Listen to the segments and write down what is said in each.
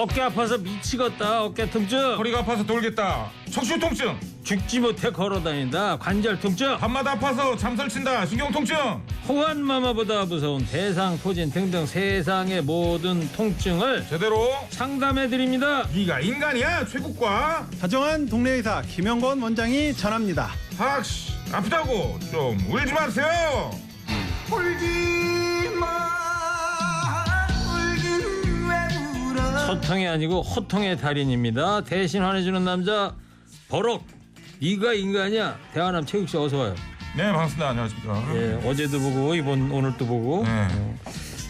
어깨 아파서 미치겠다. 어깨 통증. 허리가 아파서 돌겠다. 척추 통증. 죽지 못해 걸어다닌다. 관절 통증. 밤마다 아파서 잠설친다. 신경 통증. 호환마마보다 무서운 대상포진 등등 세상의 모든 통증을 제대로 상담해드립니다. 네가 인간이야. 최국과 다정한 동네 의사 김영건 원장이 전합니다. 학씨 아프다고 좀 울지 마세요. 소통이 아니고 호통의 달인입니다. 대신 화내주는 남자 버럭. 네가 인간이야. 대화남 최국씨 어서 와요. 네 반갑습니다. 안녕하십니까. 예, 어제도 보고 오늘도 보고. 네.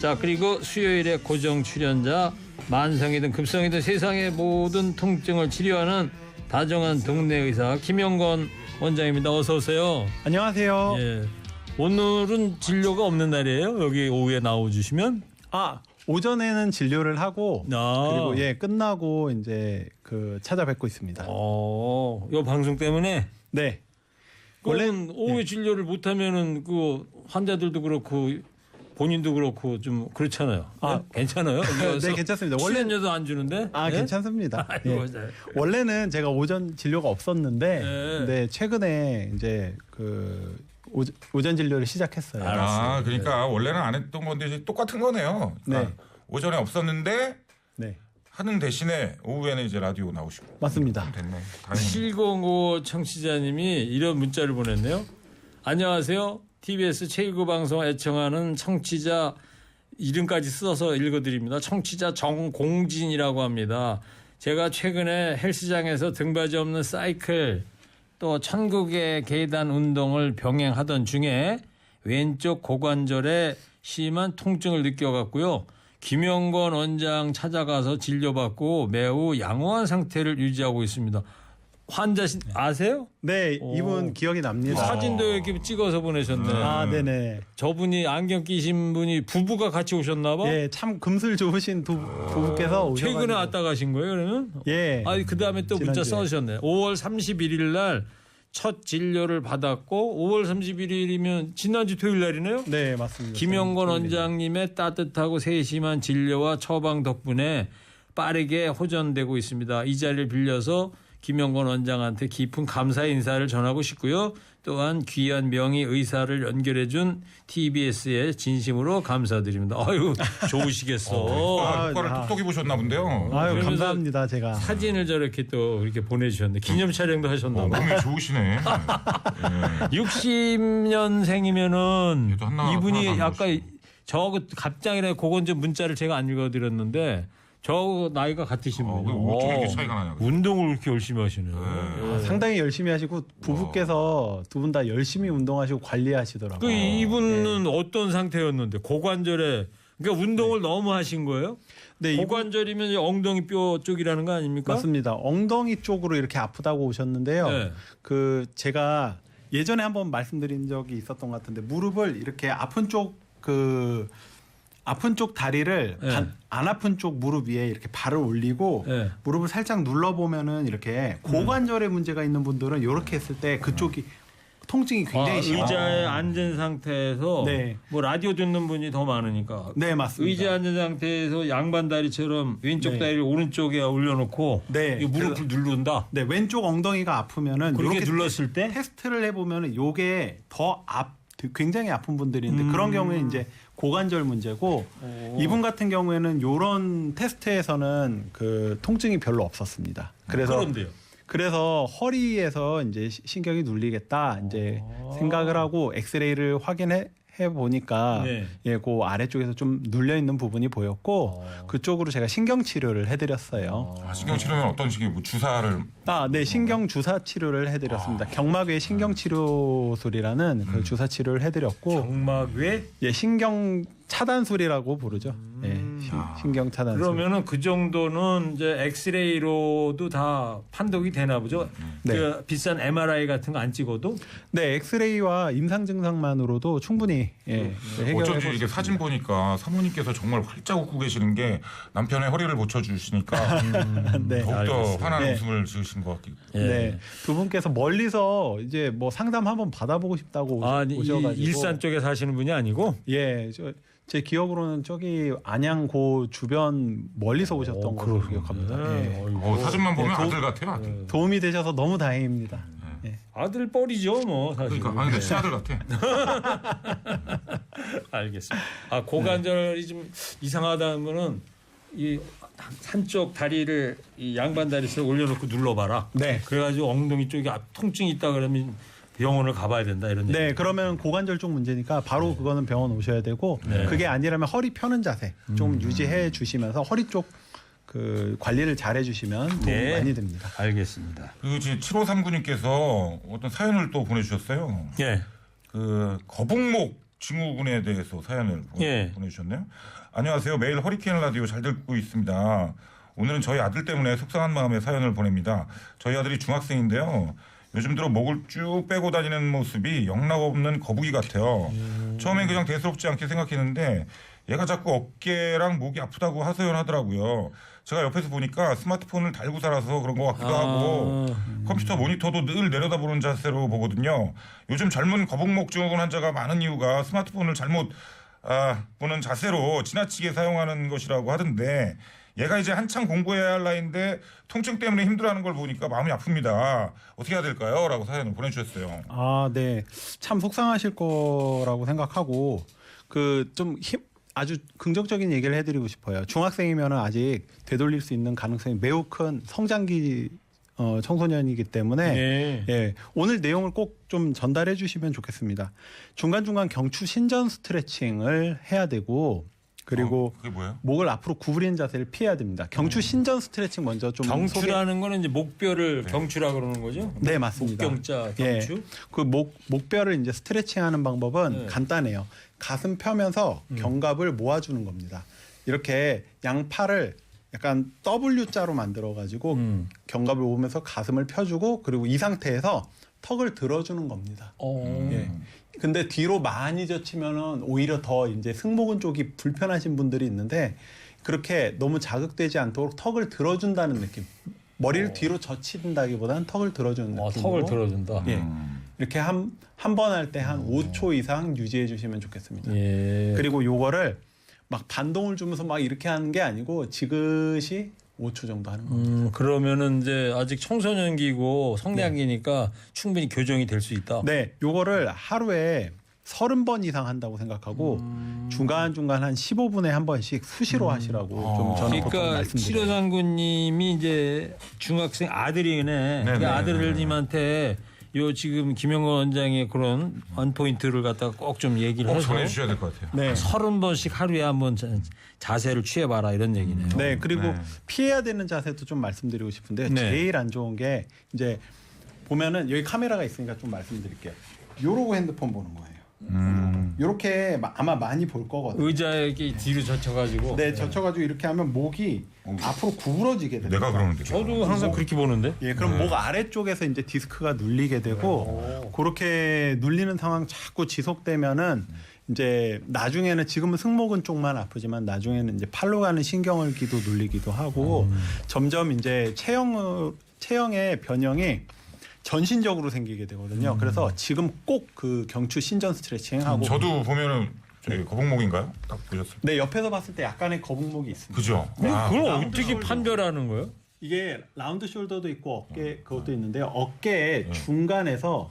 자, 그리고 수요일에 고정 출연자, 만성이든 급성이든 세상의 모든 통증을 치료하는 다정한 동네 의사 김영건 원장입니다. 어서 오세요. 안녕하세요. 예. 오늘은 진료가 없는 날이에요. 여기 오후에 나와주시면. 오전에는 진료를 하고 아. 그리고 끝나고 이제 찾아뵙고 있습니다. 요 방송 때문에. 네. 원래는 오후에 진료를 못하면은 그 환자들도 그렇고 본인도 그렇고 좀 그렇잖아요. 네? 괜찮아요? 네, 괜찮습니다. 원래 출연료도 안 주는데. 네? 괜찮습니다. 아이고, 네. 원래는 제가 오전 진료가 없었는데 근데 최근에 이제 오전 진료를 시작했어요. 아 그러니까 원래는 안 했던 건데 이제 똑같은 거네요. 그러니까 네. 오전에 없었는데 네. 하는 대신에 오후에는 이제 라디오 나오시고. 맞습니다. 됐네. 다행이네. 705 청취자님이 이런 문자를 보냈네요. 안녕하세요. TBS 제1구 방송 애청하는 청취자 이름까지 써서 읽어드립니다. 청취자 정공진이라고 합니다. 제가 최근에 헬스장에서 등받이 없는 사이클 또 천국의 계단 운동을 병행하던 중에 왼쪽 고관절에 심한 통증을 느껴갖고요. 김영건 원장 찾아가서 진료받고 매우 양호한 상태를 유지하고 있습니다. 환자 아세요? 네, 이분 기억이 납니다. 사진도 이렇게 찍어서 보내셨네. 네네. 저분이 안경 끼신 분이 부부가 같이 오셨나 봐? 예, 참 금슬 좋으신 부부께서 오셔가지고. 최근에 왔다 가신 거예요, 그러면? 예. 그다음에 또 문자 지난주에. 써주셨네. 5월 31일 날 첫 진료를 받았고 5월 31일이면 지난주 토요일 날이네요? 네, 맞습니다. 김영건 원장님의 따뜻하고 세심한 진료와 처방 덕분에 빠르게 호전되고 있습니다. 이 자리를 빌려서 김영건 원장한테 깊은 감사의 인사를 전하고 싶고요. 또한 귀한 명의 의사를 연결해준 TBS에 진심으로 감사드립니다. 아유, 좋으시겠어. 효과를 톡톡히 보셨나 본데요. 아유, 감사합니다, 제가. 사진을 저렇게 또 이렇게 보내주셨네. 기념 촬영도 하셨나 봐. 몸이 좋으시네. 60년생이면은 얘도 하나 이분이 하나 아까 저 갑장이라 그건 좀 문자를 제가 안 읽어드렸는데 저 나이가 같으신 분이요. 어떻게 이렇게 차이가 나냐. 운동을 그렇게 열심히 하시네요. 상당히 열심히 하시고 부부께서 두 분 다 열심히 운동하시고 관리하시더라고요. 이분은 어떤 상태였는데 고관절에 그러니까 운동을 너무 하신 거예요? 네, 고관절이면 이제 엉덩이 뼈 쪽이라는 거 아닙니까? 맞습니다. 엉덩이 쪽으로 이렇게 아프다고 오셨는데요. 네. 제가 예전에 한번 말씀드린 적이 있었던 것 같은데 무릎을 이렇게 아픈 쪽 다리를 네. 안 아픈 쪽 무릎 위에 이렇게 발을 올리고 네. 무릎을 살짝 눌러보면은 이렇게 고관절에 문제가 있는 분들은 이렇게 했을 때 그쪽이 통증이 굉장히 심해요. 의자에 앉은 상태에서 네. 뭐 라디오 듣는 분이 더 많으니까 네, 맞습니다. 의자에 앉은 상태에서 양반 다리처럼 왼쪽 네. 다리를 오른쪽에 올려놓고 네. 이 무릎을 누른다. 네, 왼쪽 엉덩이가 아프면은 그렇게 이렇게 눌렀을 때 테스트를 해보면은 요게 굉장히 아픈 분들인데 그런 경우에 이제 고관절 문제고 이분 같은 경우에는 요런 테스트에서는 통증이 별로 없었습니다. 그래서 허리에서 이제 신경이 눌리겠다 이제 생각을 하고 엑스레이를 확인해 보니까 네. 그 아래쪽에서 좀 눌려 있는 부분이 보였고 그쪽으로 제가 신경 치료를 해드렸어요. 신경 치료는 어떤 식의 뭐 주사를? 네, 신경 주사 치료를 해드렸습니다. 경막외 신경 치료술이라는 그 주사 치료를 해드렸고, 경막외? 예, 신경 차단술이라고 부르죠. 예, 신경 차단술. 그러면은 그 정도는 이제 엑스레이로도 다 판독이 되나 보죠. 네. 그 비싼 MRI 같은 거 안 찍어도? 네, 엑스레이와 임상 증상만으로도 충분히 해결해 어쩐지 이게 사진 보니까 사모님께서 정말 활짝 웃고 계시는 게 남편의 허리를 고쳐주시니까 네, 더욱더 알겠습니다. 환한 네. 웃음을 지으신 것 같기도. 네, 두 분께서 멀리서 이제 뭐 상담 한번 받아보고 싶다고 오셔가지고 일산 쪽에 사시는 분이 아니고? 예, 제 기억으로는 저기 안양고 주변 멀리서 오셨던 걸로 기억합니다. 예. 사진만 보면 네, 아들 같아요. 아들. 도움이 되셔서 너무 다행입니다. 예. 아들 뻘이죠, 뭐 사실. 그러니까 근데 친아들 같아. 알겠습니다. 고관절이 좀 이상하다는 거는 이 한쪽 다리를 이 양반 다리를 올려놓고 눌러봐라. 네. 그래가지고 엉덩이 쪽에 통증이 있다 그러면 병원을 가봐야 된다 이런 얘기. 네, 그러면 고관절 쪽 문제니까 바로 그거는 병원 오셔야 되고 그게 아니라면 허리 펴는 자세 좀 유지해 주시면서 허리 쪽 그 관리를 잘 해주시면 도움이 많이 됩니다. 알겠습니다. 그리고 지금 7539님께서 어떤 사연을 또 보내주셨어요. 예. 그 거북목 증후군에 대해서 사연을 보내주셨네요. 안녕하세요. 매일 허리케인 라디오 잘 듣고 있습니다. 오늘은 저희 아들 때문에 속상한 마음에 사연을 보냅니다. 저희 아들이 중학생인데요. 요즘 들어 목을 쭉 빼고 다니는 모습이 영락없는 거북이 같아요. 처음엔 그냥 대수롭지 않게 생각했는데 얘가 자꾸 어깨랑 목이 아프다고 하소연하더라고요. 제가 옆에서 보니까 스마트폰을 달고 살아서 그런 것 같기도 하고 컴퓨터 모니터도 늘 내려다보는 자세로 보거든요. 요즘 젊은 거북목 증후군 환자가 많은 이유가 스마트폰을 잘못 보는 자세로 지나치게 사용하는 것이라고 하던데 얘가 이제 한창 공부해야 할 나이인데 통증 때문에 힘들어하는 걸 보니까 마음이 아픕니다. 어떻게 해야 될까요? 라고 사연을 보내주셨어요. 네. 참 속상하실 거라고 생각하고 아주 긍정적인 얘기를 해드리고 싶어요. 중학생이면 아직 되돌릴 수 있는 가능성이 매우 큰 성장기 청소년이기 때문에 오늘 내용을 꼭 좀 전달해 주시면 좋겠습니다. 중간중간 경추 신전 스트레칭을 해야 되고 그리고 그게 뭐예요? 목을 앞으로 구부리는 자세를 피해야 됩니다. 경추 신전 스트레칭 먼저 좀 경추라는 거는 이제 목뼈를 경추라 그러는 거죠? 네, 맞습니다. 목경자 경추. 그 목뼈를 이제 스트레칭하는 방법은 간단해요. 가슴 펴면서 견갑을 모아주는 겁니다. 이렇게 양팔을 약간 W자로 만들어가지고 견갑을 모으면서 가슴을 펴주고 그리고 이 상태에서 턱을 들어주는 겁니다. 근데 뒤로 많이 젖히면은 오히려 더 이제 승모근 쪽이 불편하신 분들이 있는데 그렇게 너무 자극되지 않도록 턱을 들어준다는 느낌. 머리를 뒤로 젖힌다기보다는 턱을 들어주는 느낌으로. 턱을 들어준다. 이렇게 한 번 할 때 한 5초 이상 유지해 주시면 좋겠습니다. 그리고 요거를 막 반동을 주면서 막 이렇게 하는 게 아니고 지그시 5초 정도 하는 겁니다. 그러면은 이제 아직 청소년기고 성장기니까 충분히 교정이 될 수 있다. 네, 요거를 하루에 30번 이상 한다고 생각하고 중간중간 한 15분에 한 번씩 수시로 하시라고 좀 저는 보통 그러니까 말씀드려요. 7539님이 이제 중학생 아들이네. 그 아들님한테 요 지금 김영건 원장의 그런 원포인트를 갖다가 꼭 좀 얘기를 꼭 해서 전해주셔야 될 것 같아요. 네. 30번씩 하루에 한번 자세를 취해봐라 이런 얘기네요. 네, 그리고 피해야 되는 자세도 좀 말씀드리고 싶은데 제일 안 좋은 게 이제 보면은 여기 카메라가 있으니까 좀 말씀드릴게요. 요러고 핸드폰 보는 거예요. 요렇게 아마 많이 볼 거거든요. 의자에 뒤로 젖혀가지고. 네, 젖혀가지고 이렇게 하면 목이 앞으로 구부러지게 됩니다. 내가 그러는데. 저도 항상 그렇게 보는데. 그럼 목 아래쪽에서 이제 디스크가 눌리게 되고 그렇게 눌리는 상황 자꾸 지속되면은 이제 나중에는 지금은 승모근 쪽만 아프지만 나중에는 이제 팔로 가는 신경을기도 눌리기도 하고 점점 이제 체형의 변형이 전신적으로 생기게 되거든요. 그래서 지금 꼭 그 경추 신전 스트레칭 하고 저도 보면은 저희 거북목인가요? 딱 보셨어요? 네, 옆에서 봤을 때 약간의 거북목이 있습니다. 그죠? 그걸 어떻게 판별하는 거예요? 이게 라운드 숄더도 있고 어깨 그것도 있는데요. 어깨 중간에서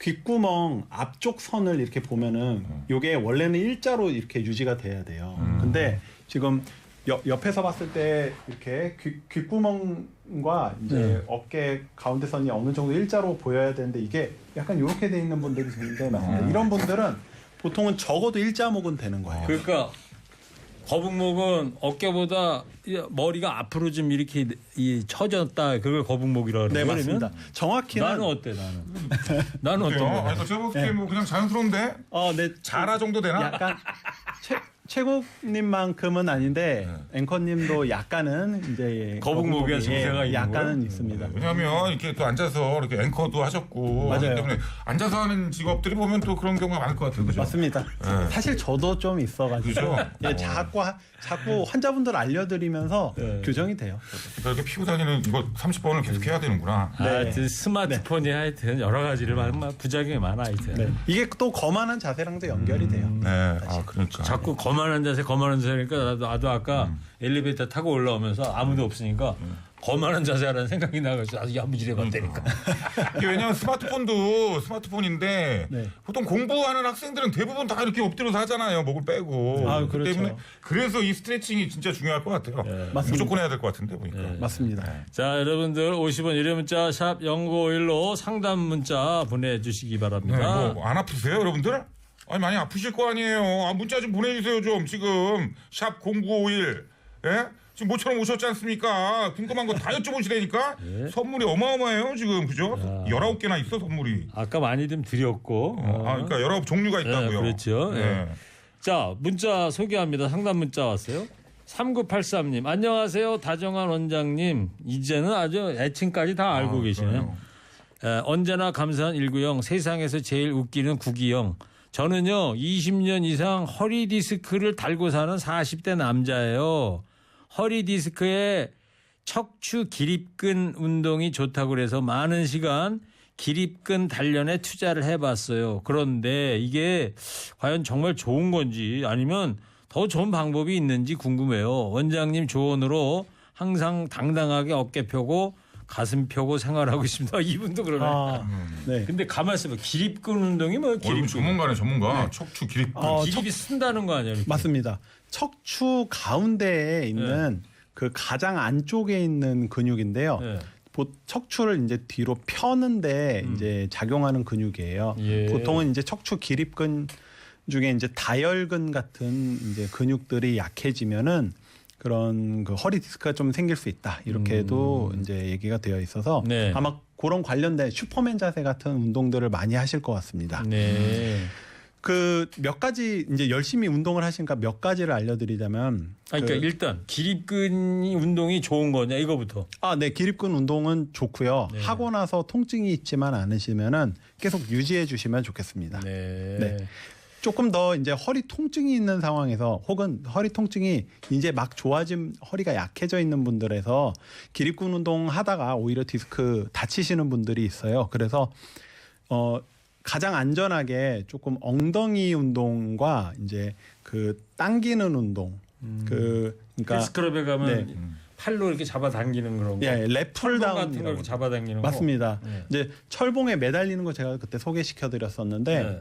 귓구멍 앞쪽 선을 이렇게 보면은 요게 원래는 일자로 이렇게 유지가 돼야 돼요. 근데 지금 옆에서 봤을 때 이렇게 귓구멍과 이제 어깨 가운데 선이 어느 정도 일자로 보여야 되는데 이게 약간 이렇게 돼 있는 분들이 굉장히 많습니다. 이런 분들은 보통은 적어도 일자목은 되는 거예요. 그러니까 거북목은 어깨보다 머리가 앞으로 좀 이렇게 처졌다. 그걸 거북목이라고 그래요. 네, 맞습니다. 정확히는 나는 어때 나는 어때? 아니, 제가 봤을 때 뭐 그냥 자연스러운데? 네, 자라 정도 되나? 약간 최국님만큼은 아닌데 앵커님도 약간은 이제 거북목이야 증세가 있는 약간은 거예요? 있습니다. 왜냐하면 이렇게 또 앉아서 이렇게 앵커도 하셨고 맞아요. 하기 때문에 앉아서 하는 직업들이 보면 또 그런 경우가 많을 것 같아요. 그죠? 맞습니다. 사실 저도 좀 있어가지고 그죠? 자꾸 환자분들 알려드리면서 교정이 돼요. 그러니까 이렇게 피고 다니는 이거 30번을 계속 해야 되는구나. 하여튼 스마트폰이 하여튼 여러 가지를 부작용이 많아 하여튼. 이게 또 거만한 자세랑도 연결이 돼요. 네, 그러니까 자꾸 거만 거만한 자세니까 나도 아까 엘리베이터 타고 올라오면서 아무도 없으니까 거만한 자세라는 생각이 나가지고 아주 야무지려봤다니까. 이게 왜냐하면 스마트폰도 스마트폰인데 네. 보통 공부하는 학생들은 대부분 다 이렇게 엎드려서 하잖아요. 목을 빼고. 아, 그 그렇죠. 때문에 그래서 이 스트레칭이 진짜 중요할 것 같아요. 맞습니다. 무조건 해야 될 것 같은데 보니까. 맞습니다. 자, 여러분들 50원 유료 문자 샵 0951로 상담 문자 보내주시기 바랍니다. 네, 뭐 안 아프세요, 여러분들? 아니 많이 아프실 거 아니에요. 아, 문자 좀 보내주세요 좀 지금 샵 0951. 예? 지금 모처럼 오셨지 않습니까? 궁금한 거 다 여쭤보시라니까. 선물이 어마어마해요 지금 그죠? 19개나 있어 선물이. 아까 많이 좀 드렸고. 그러니까 19종류가 있다고요. 그렇죠. 네. 자, 문자 소개합니다. 상담 문자 왔어요. 3983님, 안녕하세요. 다정한 원장님. 이제는 아주 애칭까지 다 알고 계시네요. 언제나 감사한 190, 세상에서 제일 웃기는 9기형. 저는요, 20년 이상 허리 디스크를 달고 사는 40대 남자예요. 허리 디스크에 척추 기립근 운동이 좋다고 그래서 많은 시간 기립근 단련에 투자를 해봤어요. 그런데 이게 과연 정말 좋은 건지 아니면 더 좋은 방법이 있는지 궁금해요. 원장님 조언으로 항상 당당하게 어깨 펴고 가슴 펴고 생활하고 있습니다. 이분도 그러네. 네. 근데 가만 있어봐. 기립근 운동이 뭐 기립근. 전문가네 전문가. 척추 기립근. 기립이 쓴다는 거 아니야? 이렇게. 맞습니다. 척추 가운데에 있는 그 가장 안쪽에 있는 근육인데요. 네. 척추를 이제 뒤로 펴는데 이제 작용하는 근육이에요. 예. 보통은 이제 척추 기립근 중에 이제 다혈근 같은 이제 근육들이 약해지면은 그런 그 허리 디스크가 좀 생길 수 있다. 이렇게도 이제 얘기가 되어 있어서 네. 아마 그런 관련된 슈퍼맨 자세 같은 운동들을 많이 하실 것 같습니다. 네. 그 몇 가지 이제 열심히 운동을 하시니까 몇 가지를 알려드리자면 그러니까 일단 기립근이 운동이 좋은 거냐 이거부터. 네, 기립근 운동은 좋고요. 네. 하고 나서 통증이 있지만 않으시면은 계속 유지해 주시면 좋겠습니다. 네. 네. 조금 더 이제 허리 통증이 있는 상황에서 혹은 허리 통증이 이제 막 좋아진 허리가 약해져 있는 분들에서 기립근 운동 하다가 오히려 디스크 다치시는 분들이 있어요. 그래서 가장 안전하게 조금 엉덩이 운동과 이제 그 당기는 운동 그러니까 헬스클럽에 가면 네. 팔로 이렇게 잡아당기는 그런 거. 예, 랩풀 다운 같은 거 이렇게 잡아당기는 거. 맞습니다. 네. 이제 철봉에 매달리는 거 제가 그때 소개시켜 드렸었는데 네.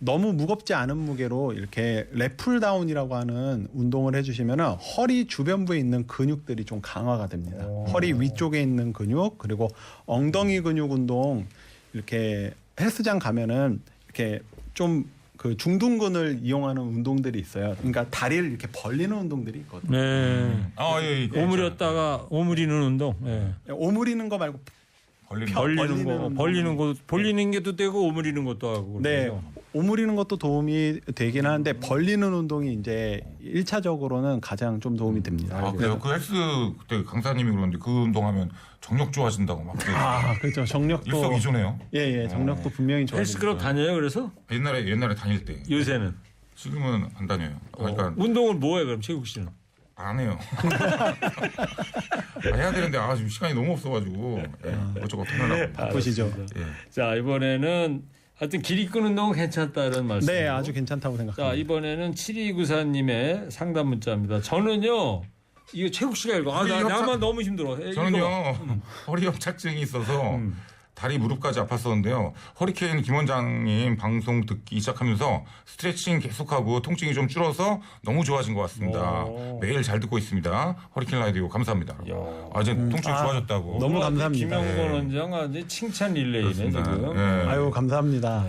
너무 무겁지 않은 무게로 이렇게 랩풀다운이라고 하는 운동을 해주시면 허리 주변부에 있는 근육들이 좀 강화가 됩니다. 허리 위쪽에 있는 근육 그리고 엉덩이 근육 운동 이렇게 헬스장 가면은 이렇게 좀 그 중둔근을 이용하는 운동들이 있어요. 그러니까 다리를 이렇게 벌리는 운동들이 있거든요. 네. 예. 오므렸다가 오므리는 운동. 네. 오므리는 거 말고 벌리는 거 벌리는 게도 되고 오므리는 것도 하고. 네. 그래요. 오므리는 것도 도움이 되긴 하는데 벌리는 운동이 이제 1차적으로는 가장 좀 도움이 됩니다. 그래요? 그 헬스 그때 강사님이 그러는데 그 운동하면 정력 좋아진다고 막. 그렇죠. 정력도 일석이조네요. 예, 정력도 분명히 좋아요. 헬스클럽 다녀요. 그래서 옛날에 다닐 때. 요새는 지금은 안 다녀요. 그러니까 운동을 뭐 해 그럼 최국 씨는? 안 해요. 해야 되는데 지금 시간이 너무 없어가지고 어쩌고 어떡하려고. 바쁘시죠? 예. 자, 이번에는 하여튼 기립근 운동은 괜찮다는 말씀. 네, 아주 괜찮다고 자, 생각합니다. 이번에는 7294님의 상담 문자입니다. 저는요, 이거 최국 씨가 읽어. 나만 너무 힘들어. 저는요 허리 협착증이 있어서 다리 무릎까지 아팠었는데요. 허리케인 김 원장님 방송 듣기 시작하면서 스트레칭 계속하고 통증이 좀 줄어서 너무 좋아진 것 같습니다. 매일 잘 듣고 있습니다. 허리케인 라디오 감사합니다. 이제 통증이 좋아졌다고. 너무 감사합니다. 김영건 원장 아주 칭찬 릴레이네 그렇습니다. 지금. 예. 아유, 감사합니다.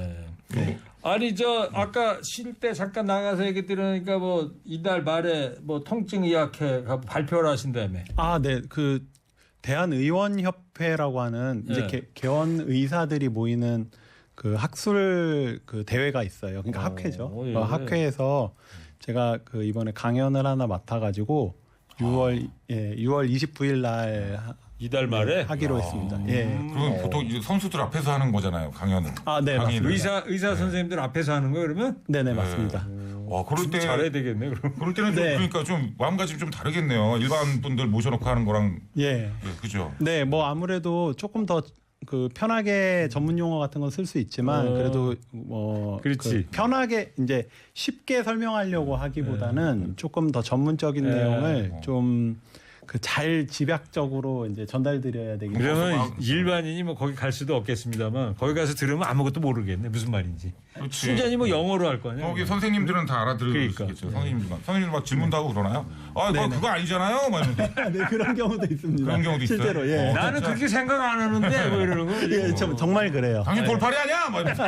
네. 아니 아까 쉴 때 잠깐 나가서 얘기 들으니까 뭐 이달 말에 뭐 통증 의학회 가고 발표를 하신다며. 네. 그 대한의원협회라고 하는 이제 개원 의사들이 모이는 그 학술 그 대회가 있어요. 그러니까 학회죠. 예. 학회에서 제가 그 이번에 강연을 하나 맡아가지고 6월 29일 날 이달 말에 하기로 했습니다. 예. 그럼 보통 이제 선수들 앞에서 하는 거잖아요. 강연은. 네, 강의는. 맞습니다. 의사 선생님들 앞에서 하는 거 그러면? 네네, 맞습니다. 그럴 때 잘해야 되겠네 그럼. 그럴 때는 좀 네. 그러니까 좀 마음가짐 좀 다르겠네요. 일반 분들 모셔놓고 하는 거랑. 예. 그죠. 네, 뭐 아무래도 조금 더 그 편하게 전문 용어 같은 건 쓸 수 있지만 그래도 그렇지. 그 편하게 이제 쉽게 설명하려고 하기보다는 조금 더 전문적인 내용을 좀 그 잘 집약적으로 이제 전달드려야 되기 때문에. 그러면 일반인이 뭐 거기 갈 수도 없겠습니다만 거기 가서 들으면 아무것도 모르겠네 무슨 말인지. 그렇지. 순전히 뭐 영어로 할 거 아니에요. 거기 선생님들은 다 알아들으시겠죠. 그러니까. 선생님들 막 질문도 하고 그러나요? 아, 그거 아니잖아요. 막 이러면서. 네, 그런 경우도 있습니다. 그런 경우도 있어요? 실제로 예. 나는 그렇게 생각 안 하는데 뭐 이러는 거. 예, 정말 그래요. 당신 돌팔이 아니야? 막 이러면서.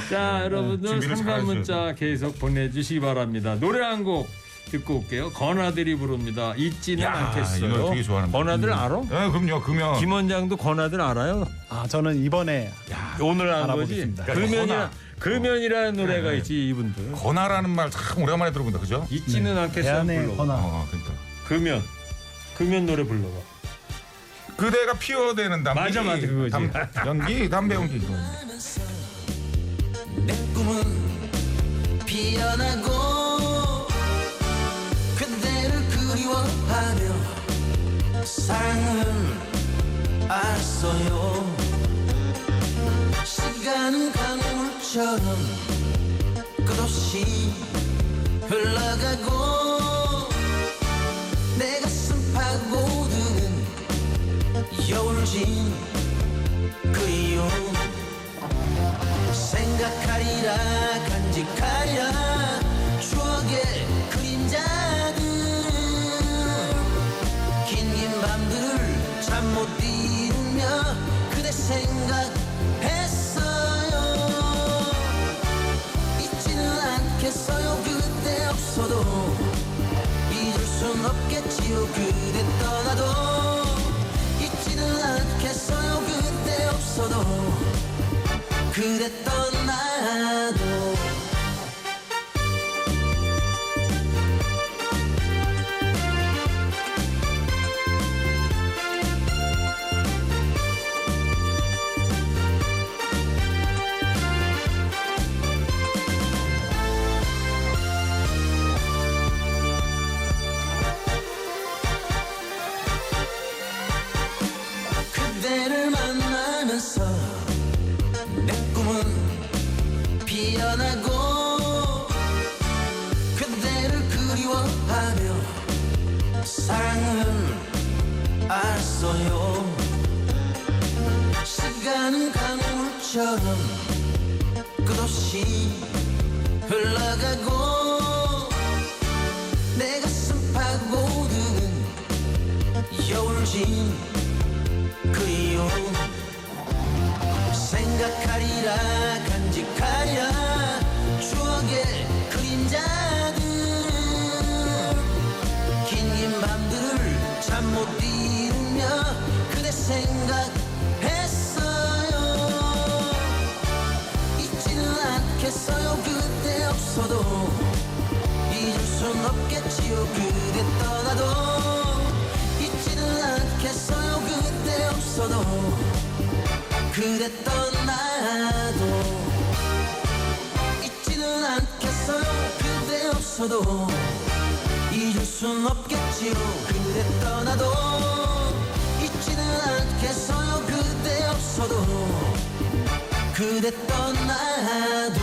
자, 여러분들 준비를 상담 잘 문자 계속 보내주시기 바랍니다. 노래 한 곡 듣고 올게요. 건아들이 부릅니다. 잊지는 야, 않겠어요. 이 노래 되게 좋아하는데. 건아들 알아? 네, 그럼요. 그러면 김 원장도 건아들 알아요? 아, 저는 이번에 오늘 한 거지. 알아보겠습니다. 금연이라는 노래가 있지 이분들. 건아라는 말 참 오랜만에 들어본다. 그죠? 잊지는 않겠어요. 대안의 불러봐. 권한. 그러니까. 금연 노래 불러봐. 그대가 피워대는 담배. 맞아, 그거지. 담배 연기. 내 꿈은 피어나고 그대를 그리워하며 사랑을 알았어요. 시간은 강물처럼 끝없이 흘러가고 내 가슴 파고드는 여울진 그 이유 생각하리라 간직하리라 추억의 그림자들을 긴 밤들을 잠 못 이루며 그대 생각했어요. 잊지는 않겠어요. 그대 없어도 잊을 순 없겠지요. 그대 떠나도 잊지는 않겠어요. 그대 없어도 그대 떠나도. 그대를 만나면서 내 꿈은 피어나고 그대를 그리워하며 사랑을 알았어요. 시간은 강물처럼 끝없이 흘러가고 내 가슴 파고드는 여울진 그 이유 생각하리라 간직하리라 추억의 그림자들을 긴 밤들을 잠 못 이루며 그대 생각했어요. 잊지는 않겠어요. 그대 없어도 잊을 순 없겠지요. 그대 떠나도 잊지는 않겠어요. 그대 없어도 그대 떠나도 잊지는 않겠어요. 그대 없어도 잊을 순 없겠지요. 그대 떠나도 잊지는 않겠어요. 그대 없어도 그대 떠나도.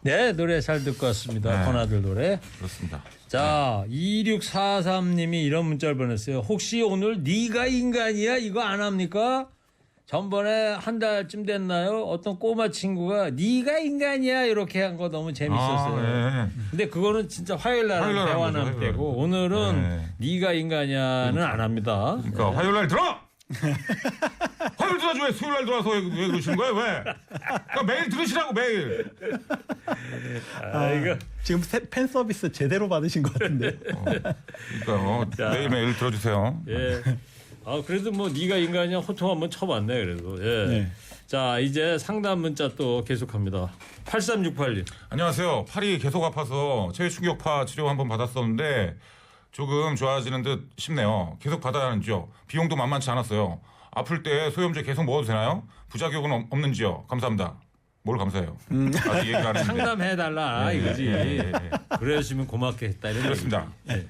네, 노래 잘 듣고 왔습니다. 네. 건아들 노래. 그렇습니다. 자, 2643님이 이런 문자를 보냈어요. 혹시 오늘 네가 인간이야 이거 안 합니까? 전번에 한 달쯤 됐나요? 어떤 꼬마 친구가 네가 인간이야 이렇게 한 거 너무 재밌었어요. 네. 근데 그거는 진짜 화요일 날 화요일 날 대화는 하는 거죠, 때고 화요일. 오늘은 네가 인간이야는 안 합니다. 그러니까 화요일 날 들어. 화요일 들어야지 왜 수요일 날 들어와서 왜 그러시는 거예요? 왜? 그러니까 매일 들으시라고 매일. 이거 지금 팬 서비스 제대로 받으신 것 같은데. 그러니까 매일매일 들어주세요. 예. 그래도 뭐 네가 인간이야 호통 한번 쳐봤네 그래도. 예. 네. 자, 이제 상담 문자 또 계속합니다. 8368님. 안녕하세요. 팔이 계속 아파서 체외 충격파 치료 한번 받았었는데 조금 좋아지는 듯 싶네요. 계속 받아야 하는지요? 비용도 만만치 않았어요. 아플 때 소염제 계속 먹어도 되나요? 부작용은 없는지요? 감사합니다. 뭘 감사해요? 아직 얘기를 안 했는데. 상담해달라 이거지. 그러시면 고맙게 했다 이런 그렇습니다. 얘기지.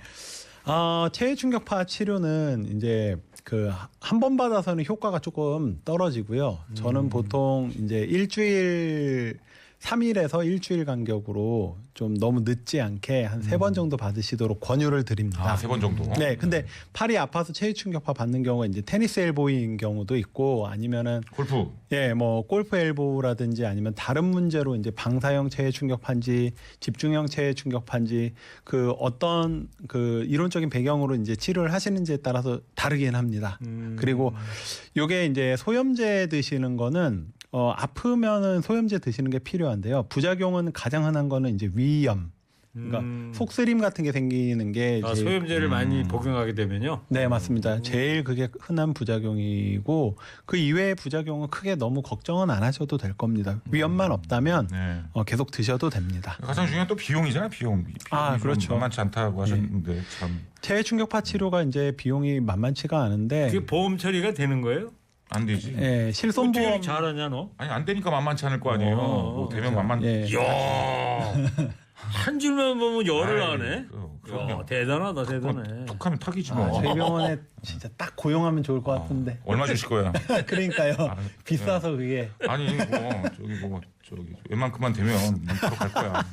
체외 충격파 치료는 이제 그 한 번 받아서는 효과가 조금 떨어지고요. 저는 보통 이제 일주일 3일에서 일주일 간격으로 좀 너무 늦지 않게 한 3번 정도 받으시도록 권유를 드립니다. 3번 정도. 네, 근데 팔이 아파서 체외 충격파 받는 경우가 이제 테니스 엘보인 경우도 있고 아니면은 골프. 예, 뭐 골프 엘보라든지 아니면 다른 문제로 이제 방사형 체외 충격파인지 집중형 체외 충격파인지 그 어떤 그 이론적인 배경으로 이제 치료를 하시는지에 따라서 다르긴 합니다. 그리고 요게 이제 소염제 드시는 거는 아프면은 소염제 드시는 게 필요한데요. 부작용은 가장 흔한 거는 이제 위염. 그러니까 속쓰림 같은 게 생기는 게 이제 소염제를 많이 복용하게 되면요. 네, 맞습니다. 제일 그게 흔한 부작용이고 그 이외의 부작용은 크게 너무 걱정은 안 하셔도 될 겁니다. 위험만 없다면 네. 계속 드셔도 됩니다. 가장 중요한 또 비용이잖아요. 비용. 그렇죠. 만만치 않다고 하셨는데 참. 체외 충격파 치료가 이제 비용이 만만치가 않은데 그게 보험 처리가 되는 거예요? 안 되지. 예, 실손보험 어떻게 잘하냐 너? 아니 안 되니까 만만치 않을 거 아니에요. 뭐 되면 만만. 예. 이야 한 줄만 보면 열을 하네. 그럼요. 대단하다 대단해. 툭하면 탁이지 뭐. 저희 병원에 진짜 딱 고용하면 좋을 것 같은데. 얼마 주실 거야? 그러니까요. 비싸서 그게. 아니 저기 웬만큼만 되면 들어갈 거야.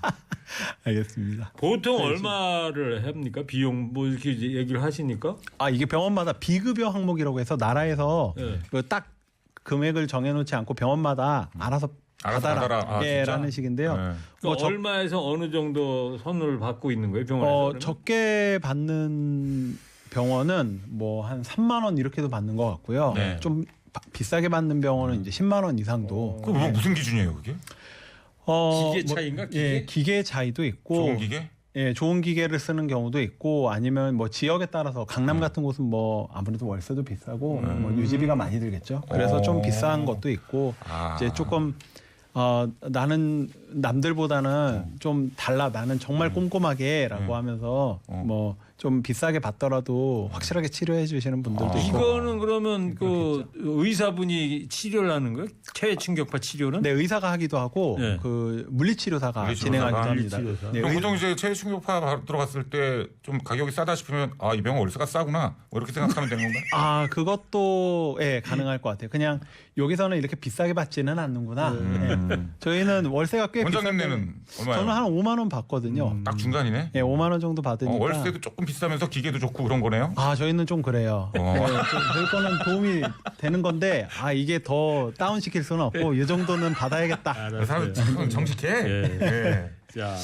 알겠습니다. 보통 얼마를 합니까? 비용 뭐 이렇게 이제 얘기를 하시니까? 이게 병원마다 비급여 항목이라고 해서 나라에서 네. 딱 금액을 정해놓지 않고 병원마다 알아서 받아라. 예, 진짜? 라는 식인데요. 네. 그러니까 얼마에서 어느 정도 선을 받고 있는 거예요? 병원에서? 적게 받는 병원은 뭐 한 3만 원 이렇게도 받는 것 같고요. 네. 좀 비싸게 받는 병원은 이제 10만 원 이상도. 그 뭐 무슨 기준이에요, 그게? 기계 차이인가? 기계? 예, 기계 차이도 있고. 좋은 기계? 예, 좋은 기계를 쓰는 경우도 있고 아니면 뭐 지역에 따라서 강남 같은 곳은 뭐 아무래도 월세도 비싸고 뭐 유지비가 많이 들겠죠. 그래서 좀 비싼 것도 있고 이제 조금 나는 남들보다는 좀 달라. 나는 정말 꼼꼼하게라고 하면서 뭐 좀 비싸게 받더라도 확실하게 치료해 주시는 분들도 있고. 이거는 그러면 그 의사분이 치료를 하는 거예요? 체외 충격파 치료는? 네, 의사가 하기도 하고 네. 그 물리치료사가 물리치료사가 진행하기도 합니다. 물리치료사. 네, 그럼 보통 이제 체외 충격파 들어갔을 때 좀 가격이 싸다 싶으면 이 병원 월세가 싸구나 뭐 이렇게 생각하면 되는 건가? 그것도 가능할 것 같아요. 그냥 여기서는 이렇게 비싸게 받지는 않는구나. 네. 저희는 월세가 꽤 원장님네는 얼마예요? 저는 한 5만 원 받거든요. 딱 중간이네. 예, 5만 원 정도 받으니까. 월세도 조금 비싸면서 기계도 좋고 그런 거네요. 저희는 좀 그래요. 네, 저희 거는 도움이 되는 건데 이게 더 다운 시킬 수는 없고 이 정도는 받아야겠다. 사람 참 정직해. 예. 자,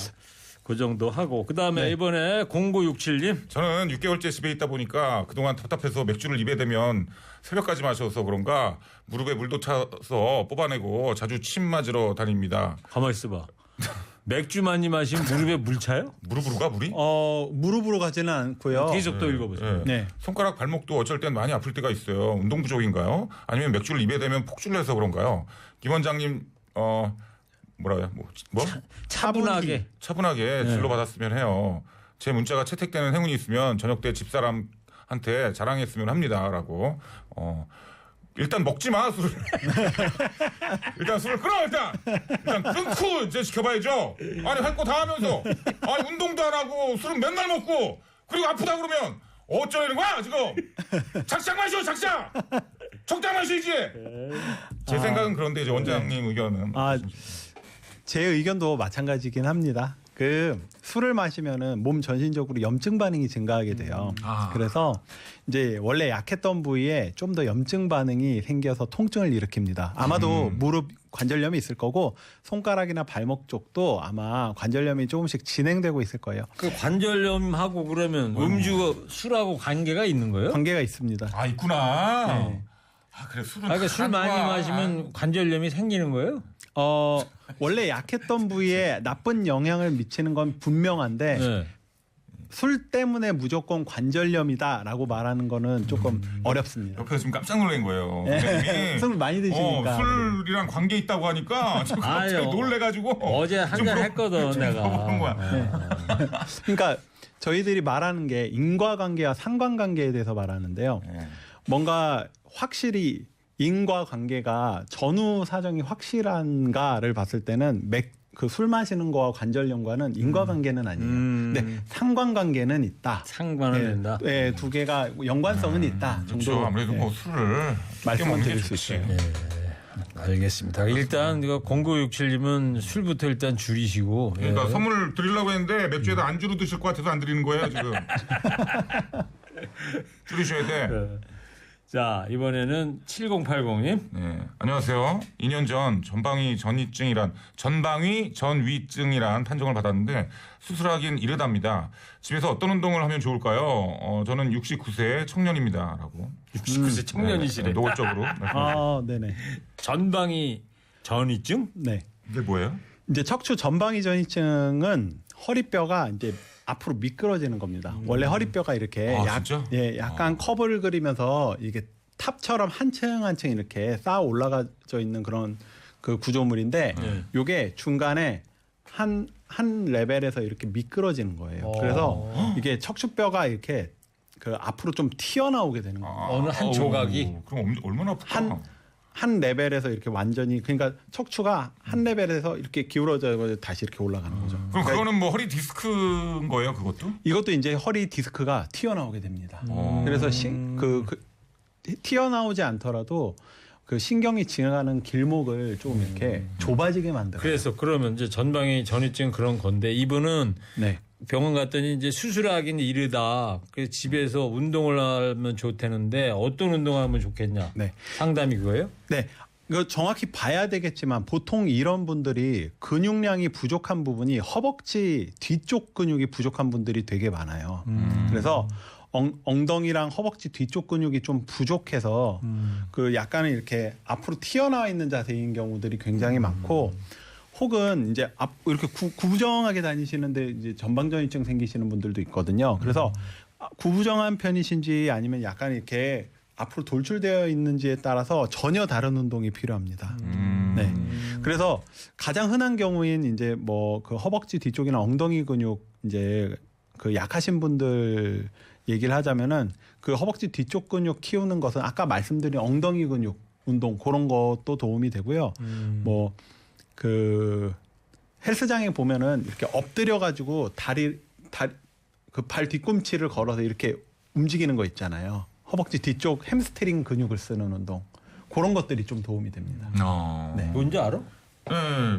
그 정도 하고 그다음에 이번에 0967님 저는 6개월째 집에 있다 보니까 그동안 답답해서 맥주를 입에 대면 새벽까지 마셔서 그런가 무릎에 물도 차서 뽑아내고 자주 침 맞으러 다닙니다. 가만히 있어봐. 맥주 많이 마시면 무릎에 물 차요? 무릎으로 가 물이? 무릎으로 가지는 않고요. 계속 또 읽어보세요. 네. 손가락 발목도 어쩔 땐 많이 아플 때가 있어요. 운동 부족인가요? 아니면 맥주를 입에 대면 폭주를 해서 그런가요? 김 원장님 뭐라요? 뭐? 차분하게. 차분하게 진료받았으면 해요. 제 문자가 채택되는 행운이 있으면 저녁 때 집사람한테 자랑했으면 합니다라고. 일단 먹지 마 술을. 일단 술을 끊어 일단 끊고 이제 지켜봐야죠. 아니 할 거 다 하면서 운동도 안 하고 술은 맨날 먹고 그리고 아프다 그러면 어쩌라는 거야 지금. 작작 마셔 작작. 적당 마셔야지. 제 생각은 그런데 이제 원장님 의견은 제 의견도 마찬가지긴 합니다. 술을 마시면은 몸 전신적으로 염증 반응이 증가하게 돼요. 그래서 이제 원래 약했던 부위에 좀 더 염증 반응이 생겨서 통증을 일으킵니다. 아마도 무릎 관절염이 있을 거고 손가락이나 발목 쪽도 아마 관절염이 조금씩 진행되고 있을 거예요. 그 관절염하고 그러면 술하고 관계가 있는 거예요? 관계가 있습니다. 있구나. 네. 그래 술은 그러니까 술 많이 마시면 관절염이 생기는 거예요? 원래 약했던 부위에 나쁜 영향을 미치는 건 분명한데 네. 술 때문에 무조건 관절염이다라고 말하는 거는 조금 어렵습니다. 옆에서 지금 깜짝 놀란 거예요. 원장님이 술 많이 드시니까. 술이랑 관계 있다고 하니까 지금 갑자기 아유. 놀래가지고 어제 한 잔 했거든 내가. 그런 거야. 그러니까 저희들이 말하는 게 인과관계와 상관관계에 대해서 말하는데요. 뭔가 확실히 인과관계가 전후 사정이 확실한가를 봤을 때는 그 술 마시는 거와 관절염과는 인과관계는 아니에요. 근데 상관관계는 있다. 상관은 된다. 네, 두 개가 연관성은 있다. 그렇죠. 정도 아무래도 뭐 술을 말씀만 드릴 수 좋지. 있어요. 네. 알겠습니다. 일단 이거 0967님은 술부터 일단 줄이시고. 그러니까 선물 드리려고 했는데 맥주에다 안주로 드실 것 같아서 안 드리는 거예요 지금. 줄이셔야 돼. 자, 이번에는 7080님. 네, 안녕하세요. 2년 전 전방위 전위증이란 판정을 받았는데 수술하긴 이르답니다. 집에서 어떤 운동을 하면 좋을까요? 저는 69세 청년입니다라고. 69세 청년이시래. 노골적으로. 아, 네네. 전방위 전이증? 네. 이게 뭐예요? 이제 척추 전방위 전이증은 허리뼈가 이제 앞으로 미끄러지는 겁니다. 원래 허리뼈가 이렇게 진짜? 약간 커브를 그리면서 이게 탑처럼 한 층 한 층 이렇게 쌓아 올라가져 있는 그런 그 구조물인데 요게 중간에 한 레벨에서 이렇게 미끄러지는 거예요. 그래서 이게 척추뼈가 이렇게 그 앞으로 좀 튀어나오게 되는 거예요. 어느 한 조각이? 그럼 얼마나 아플까? 한 레벨에서 이렇게 완전히 그러니까 척추가 한 레벨에서 이렇게 기울어져 다시 이렇게 올라가는 거죠. 그럼 그거는 뭐 허리 디스크인 거예요, 그것도? 이것도 이제 허리 디스크가 튀어나오게 됩니다. 그래서 튀어나오지 않더라도 그 신경이 지나가는 길목을 조금 이렇게 좁아지게 만들어요. 그래서 그러면 이제 전방위 전이증 그런 건데 이분은 네. 병원 갔더니 이제 수술하기는 이르다. 그래서 집에서 운동을 하면 좋다는데 어떤 운동하면 좋겠냐? 네. 상담이 그거예요? 네. 이거 정확히 봐야 되겠지만 보통 이런 분들이 근육량이 부족한 부분이 허벅지 뒤쪽 근육이 부족한 분들이 되게 많아요. 그래서 엉덩이랑 허벅지 뒤쪽 근육이 좀 부족해서 그 약간은 이렇게 앞으로 튀어나와 있는 자세인 경우들이 굉장히 많고 혹은 이제 이렇게 구부정하게 다니시는데 이제 전방전이증 생기시는 분들도 있거든요. 그래서 구부정한 편이신지 아니면 약간 이렇게 앞으로 돌출되어 있는지에 따라서 전혀 다른 운동이 필요합니다. 네. 그래서 가장 흔한 경우인 이제 뭐 그 허벅지 뒤쪽이나 엉덩이 근육 이제 그 약하신 분들 얘기를 하자면은 그 허벅지 뒤쪽 근육 키우는 것은 아까 말씀드린 엉덩이 근육 운동 그런 것도 도움이 되고요. 뭐 그 헬스장에 보면은 이렇게 엎드려 가지고 그 발 뒤꿈치를 걸어서 이렇게 움직이는 거 있잖아요. 허벅지 뒤쪽 햄스트링 근육을 쓰는 운동. 그런 것들이 좀 도움이 됩니다. 네. 뭔지 알아? 네.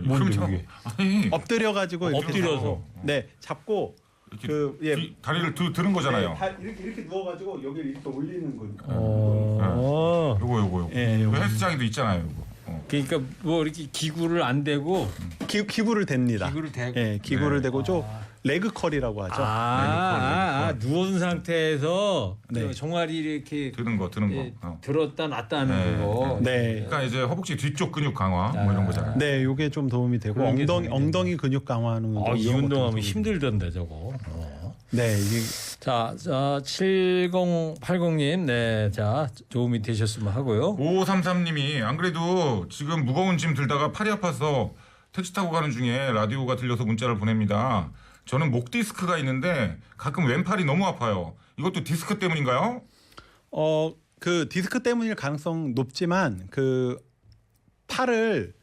뭔데 그럼 그게? 아니, 엎드려 가지고 엎드려서. 네, 잡고 이렇게 다리를 드는 거잖아요. 네, 이렇게 누워 가지고 여기를 이렇게 올리는 거. 요거. 예, 요거. 헬스장에도 있잖아요. 요거. 그러니까 뭐 이렇게 기구를 안 대고 기구를 댑니다. 기구를 대고. 예, 기구를 대고 좀 레그 컬이라고 하죠. 누운 상태에서 네. 그 종아리 이렇게 드는 거. 들었다 놨다 하는 거. 네. 그러니까 이제 허벅지 뒤쪽 근육 강화 뭐 이런 거잖아요. 네, 요게 좀 도움이 되고 그런 게 도움이 엉덩이 근육 강화하는 운동. 이 이런 것도 운동하면 도움이 힘들던데 저거. 네, 이게 자, 7080님, 네, 자 도움이 되셨으면 하고요. 5533님이 안 그래도 지금 무거운 짐 들다가 팔이 아파서 택시 타고 가는 중에 라디오가 들려서 문자를 보냅니다. 저는 목 디스크가 있는데 가끔 왼팔이 너무 아파요. 이것도 디스크 때문인가요? 그 디스크 때문일 가능성 높지만 그 팔을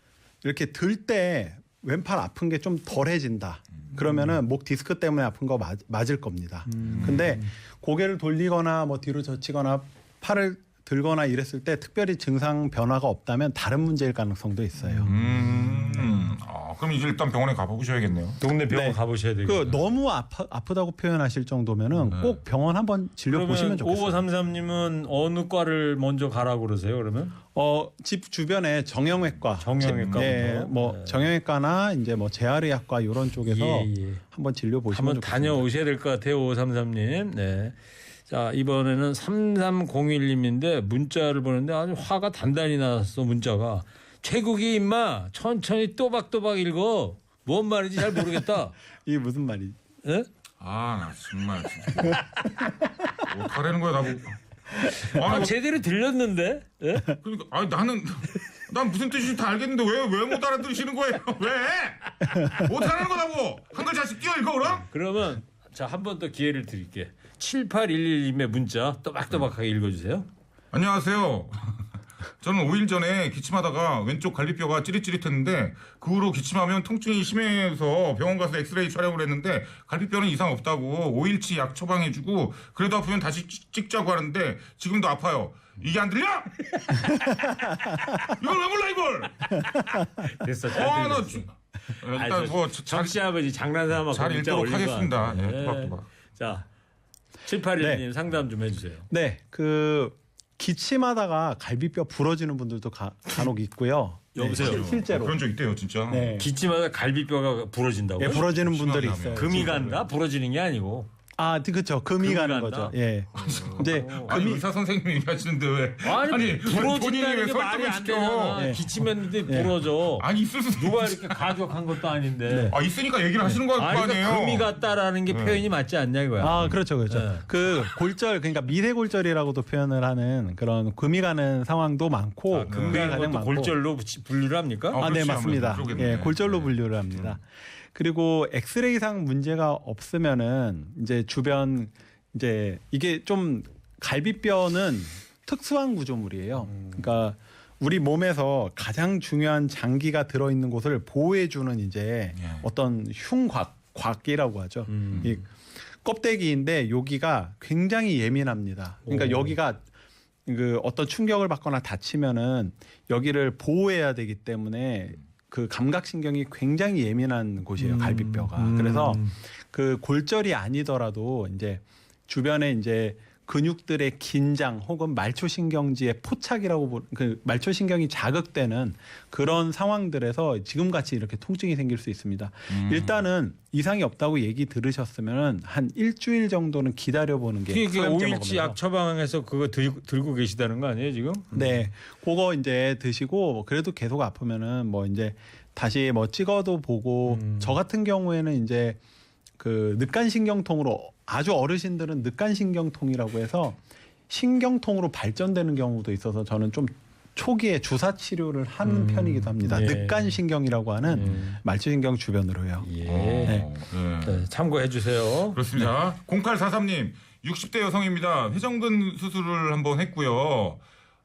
이렇게 들 때 왼팔 아픈 게 좀 덜해진다. 그러면은 목 디스크 때문에 아픈 거 맞을 겁니다. 근데 고개를 돌리거나 뭐 뒤로 젖히거나 팔을 들거나 이랬을 때 특별히 증상 변화가 없다면 다른 문제일 가능성도 있어요. 그럼 이제 일단 병원에 가보셔야겠네요. 동네 병원 네. 가보셔야 되겠네요. 그 너무 아프다고 표현하실 정도면은 꼭 병원 한번 진료 보시면 좋겠어요. 5533님은 어느 과를 먼저 가라고 그러세요? 그러면? 집 주변에 정형외과, 정형외과부터. 뭐 정형외과나 이제 뭐 재활의학과 이런 쪽에서 한번 진료 보시면 한번 좋겠습니다. 다녀오셔야 될 것 같아요, 5533님. 네. 자, 이번에는 3301님인데 문자를 보는데 아주 화가 단단히 났어, 문자가. 최국이 임마 천천히 또박또박 읽어. 뭔 말인지 잘 모르겠다. 이게 무슨 말이지? 예? 나 정말 진짜. 어떡하라는 거야 나보고. 제대로 들렸는데? 예? 그러니까 난 무슨 뜻인지 다 알겠는데 왜 못 알아들으시는 거예요? 왜? 못하는 거라고. 한 글자씩 띄어 읽어 그럼? 그러면 자, 한 번 더 기회를 드릴게. 7811님의 문자 또박또박하게 읽어주세요. 안녕하세요. 저는 5일 전에 기침하다가 왼쪽 갈비뼈가 찌릿찌릿했는데 그 후로 기침하면 통증이 심해서 병원 가서 엑스레이 촬영을 했는데 갈비뼈는 이상 없다고 5일치 약 처방해주고 그래도 아프면 다시 찍자고 하는데 지금도 아파요. 이게 안 들려? 이걸 왜 몰라 이걸? 됐어. 일단 뭐 정씨 아버지 장난삼아 잘 읽도록 하겠습니다. 네. 네, 토박토박. 자, 781님 네. 상담 좀 해주세요. 네, 그 기침하다가 갈비뼈 부러지는 분들도 간혹 있고요. 여보세요? 네, 실제로. 그런 적 있대요, 진짜. 네. 기침하다 갈비뼈가 부러진다고요? 예, 부러지는 분들이 심하게 있어요. 하면. 금이 간다? 부러지는 게 아니고. 아, 그렇죠. 금이 가는 간다? 거죠. 예. 이제 아니 의사 선생님이 얘기하시는데 왜? 아니 본인이 부러진다는 왜 게 말이 설득을 안 시켜? 되잖아. 네. 기침했는데 부러져. 아니 있을 수도 누가 이렇게 가격한 것도 아닌데. 아 있으니까 얘기를 하시는 거 아니, 아니에요? 그러니까 금이 같다라는 게 표현이 맞지 않냐 이거야. 아, 그렇죠. 그렇죠. 네. 그 골절 그러니까 미세골절이라고도 표현을 하는 그런 금이 가는 상황도 많고 아, 금이 가는 것도 많고. 골절로 분류를 합니까? 어, 아, 네, 그렇지, 맞습니다. 아무래도 그러겠네. 예, 골절로 분류를 합니다. 그리고 엑스레이상 문제가 없으면은 이제 주변 이제 이게 좀 갈비뼈는 특수한 구조물이에요. 그러니까 우리 몸에서 가장 중요한 장기가 들어 있는 곳을 보호해 주는 이제 예. 어떤 흉곽이라고 하죠. 이 껍데기인데 여기가 굉장히 예민합니다. 그러니까 오. 여기가 그 어떤 충격을 받거나 다치면은 여기를 보호해야 되기 때문에 그 감각신경이 굉장히 예민한 곳이에요, 갈비뼈가. 그래서 그 골절이 아니더라도 이제 주변에 이제 근육들의 긴장 혹은 말초신경지의 포착이라고 그 말초신경이 자극되는 그런 상황들에서 지금같이 이렇게 통증이 생길 수 있습니다. 일단은 이상이 없다고 얘기 들으셨으면 한 일주일 정도는 기다려보는 게 그게 소염제 5일치 먹으면서. 약 처방해서 그거 들고 계시다는 거 아니에요 지금? 네, 그거 이제 드시고 그래도 계속 아프면은 뭐 이제 다시 뭐 찍어도 보고 저 같은 경우에는 이제 그 늑간신경통으로 아주 어르신들은 늑간신경통이라고 해서 신경통으로 발전되는 경우도 있어서 저는 좀 초기에 주사 치료를 하는 편이기도 합니다. 예. 늑간신경이라고 하는 말초신경 주변으로요. 예. 네. 네, 참고해 주세요. 그렇습니다. 0843님 60대 여성입니다. 회전근 수술을 한번 했고요.